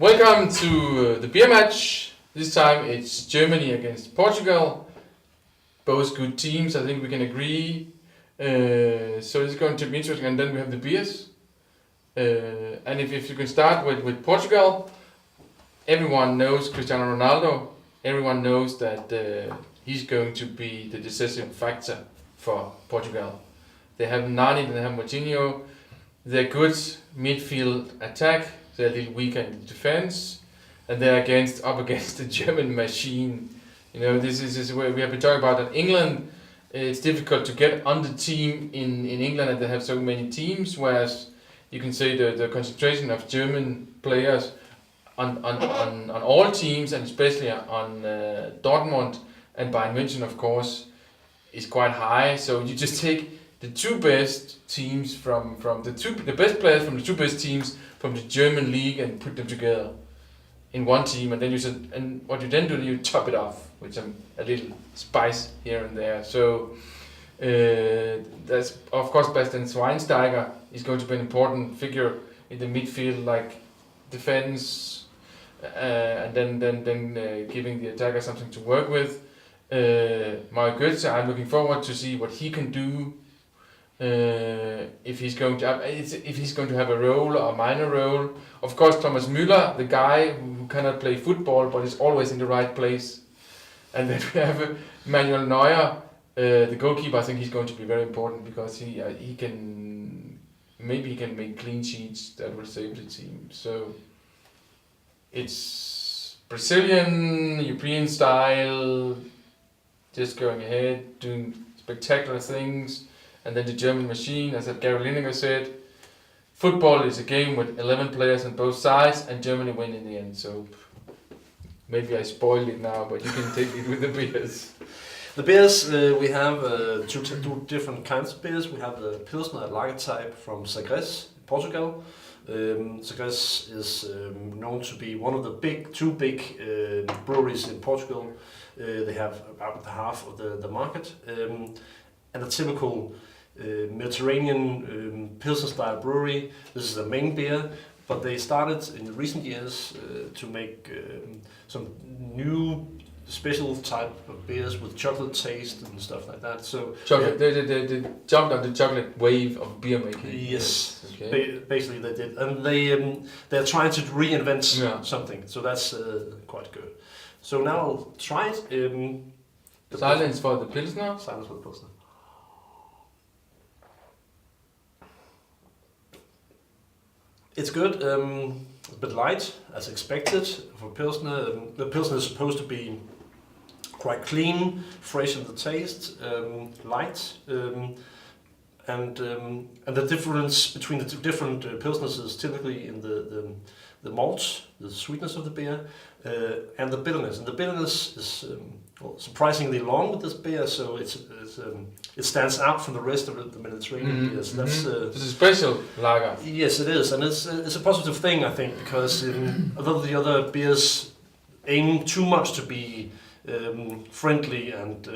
Welcome to the beer match. This time it's Germany against Portugal. Both good teams, I think we can agree. So it's going to be interesting. And then we have the beers. And if you can start with Portugal, everyone knows Cristiano Ronaldo. Everyone knows that he's going to be the decisive factor for Portugal. They have Nani, they have Moutinho. They're good midfield attack. They're a little weaker in defense, and they're up against the German machine. You know, this is where we have been talking about that England. It's difficult to get on the team in England, and they have so many teams. Whereas you can say the concentration of German players on all teams, and especially on Dortmund and Bayern München, of course, is quite high. So you just take the two best teams from the best players from the two best teams from the German league and put them together in one team, and then what you then do, you top it off with a little spice here and there. So that's of course Bastian Schweinsteiger is going to be an important figure in the midfield, like defense, and then giving the attacker something to work with. Mario Götze, I'm looking forward to see what he can do. If he's going to have a role or a minor role. Of course, Thomas Müller, the guy who cannot play football but is always in the right place. And then we have Manuel Neuer, the goalkeeper. I think he's going to be very important because he can make clean sheets that will save the team. So it's Brazilian, European style, just going ahead, doing spectacular things. And then the German machine, as Gary Lineker said, football is a game with 11 players on both sides, and Germany win in the end. So maybe I spoiled it now, but you can take it with the beers. The beers, we have two different kinds of beers. We have the Pilsner lager type from Sagres, Portugal. Sagres is known to be one of the two big breweries in Portugal. They have about half of the market. And a typical Mediterranean Pilsner-style brewery. This is the main beer, but they started in recent years to make some new special type of beers with chocolate taste and stuff like that. So chocolate, they jumped on the chocolate wave of beer making. Yes, okay. Basically they did, and they're trying to reinvent something. So that's quite good. So now I'll try it. Silence for the Pilsner. Silence for the Pilsner. It's good, a bit light, as expected for Pilsner. The Pilsner is supposed to be quite clean, fresh in the taste, light, and the difference between the two different Pilsners is typically in the malt, the sweetness of the beer, and the bitterness. And the bitterness is surprisingly long with this beer, so it stands out from the rest of the Mediterranean beers. That's it's a special lager. Yes, it is, and it's a positive thing, I think, because a lot of the other beers aim too much to be friendly and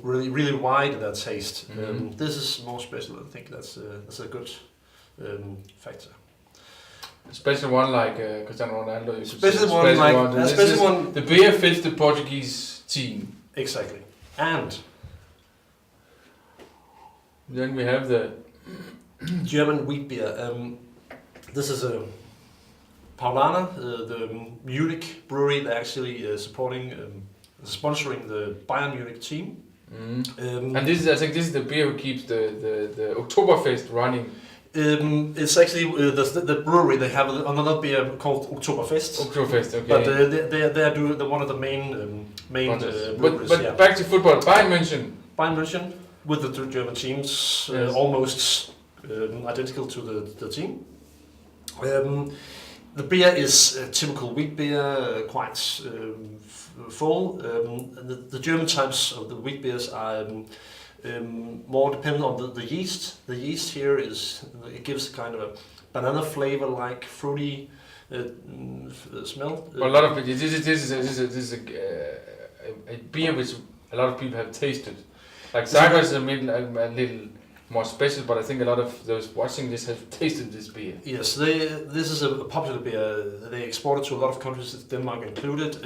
really wide in their taste. This is more special. I think that's a good factor. A special one like Cristiano Ronaldo. Special one. The beer fits the Portuguese team. Exactly. And then we have the German wheat beer. This is a Paulaner, the Munich brewery. They're actually sponsoring the Bayern Munich team. And I think this is the beer who keeps the Oktoberfest running. It's actually the brewery. They have another beer called Oktoberfest. Oktoberfest, okay. But they're one of the main breweries. But back to football. Bayern München with the two German teams, almost identical to the team. The beer is a typical wheat beer, quite full. The German types of the wheat beers are more dependent on the yeast. The yeast here it gives kind of a banana flavor, like fruity smell. Well, a lot of this is a beer which a lot of people have tasted. Like Sagres is a little more special, but I think a lot of those watching this have tasted this beer. Yes, this is a popular beer. They export it to a lot of countries, Denmark included,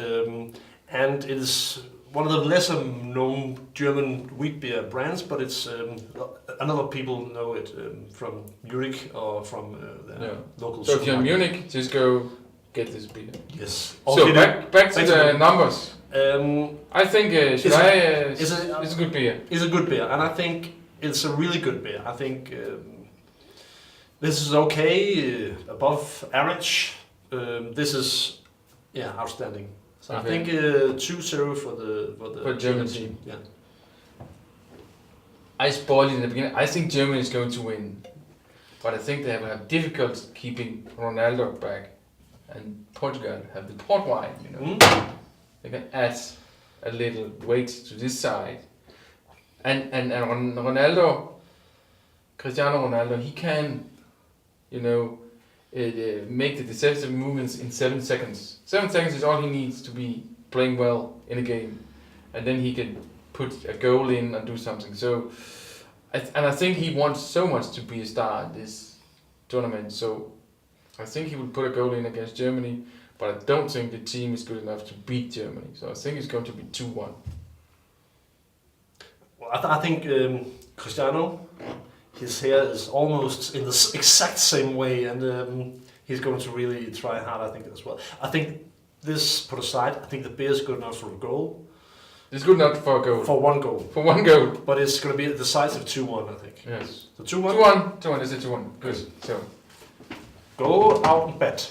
and it is one of the lesser known German wheat beer brands, but it's a lot of people know it from Munich or from the local. So if you're in Munich, just go get this beer. Yes. So back to the numbers. I think it's a good beer. It's a good beer, and I think it's a really good beer. I think this is okay, above average. This is outstanding. So I think 2-0 for the German team. Yeah. I spoiled it in the beginning. I think Germany is going to win, but I think they will have difficult keeping Ronaldo back, and Portugal have the port wine. You know, they can add a little weight to this side, and Ronaldo, Cristiano Ronaldo, he can, make the decisive movements in 7 seconds. 7 seconds is all he needs to be playing well in a game, and then he can put a goal in and do something. So, I think he wants so much to be a star in this tournament. So, I think he will put a goal in against Germany, but I don't think the team is good enough to beat Germany. So I think it's going to be 2-1. Well, I think Cristiano, his hair is almost in the exact same way, and he's going to really try hard, I think, as well. I think this put aside, I think the beer is good enough for a goal. It's good enough for a goal. For one goal. For one goal. But it's going to be decisive 2-1, I think. Yes. So 2-1? 2-1. Is it 2-1? Good. So. Go out and bet.